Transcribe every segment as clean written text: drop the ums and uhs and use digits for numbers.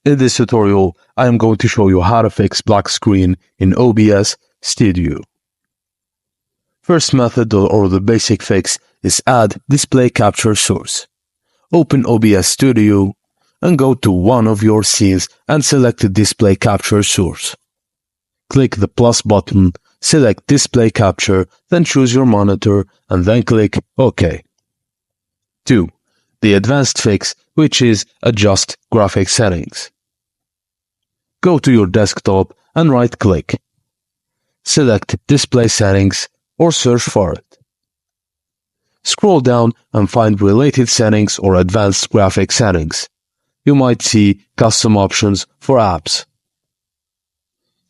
In this tutorial, I am going to show you how to fix black screen in OBS Studio. First method or the basic fix is add display capture source. Open OBS Studio and go to one of your scenes and select the display capture source. Click the plus button, select display capture, then choose your monitor and then click OK. 2. The advanced fix, which is adjust graphic settings. Go to your desktop and right-click. Select display settings or search for it. Scroll down and find related settings or advanced graphic settings. You might see custom options for apps.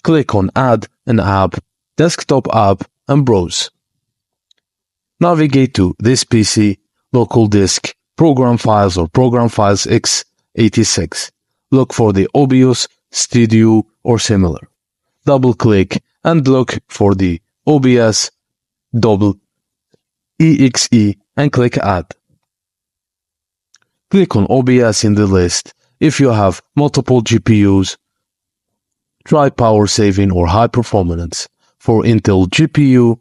Click on Add an app, desktop app and browse. Navigate to this PC, local disk, program files or program files x86. Look for the OBS Studio or similar. Double-click and look for the OBS .exe and click Add. Click on OBS in the list. If you have multiple GPUs, try power saving or high performance. For Intel GPU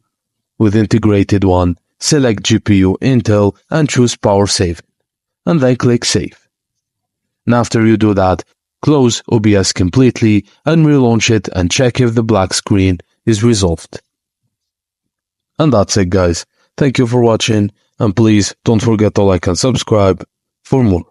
with integrated one, select GPU Intel and choose power saving, and then click Save. And after you do that, close OBS completely and relaunch it and check if the black screen is resolved. And that's it, guys. Thank you for watching, and please don't forget to like and subscribe for more.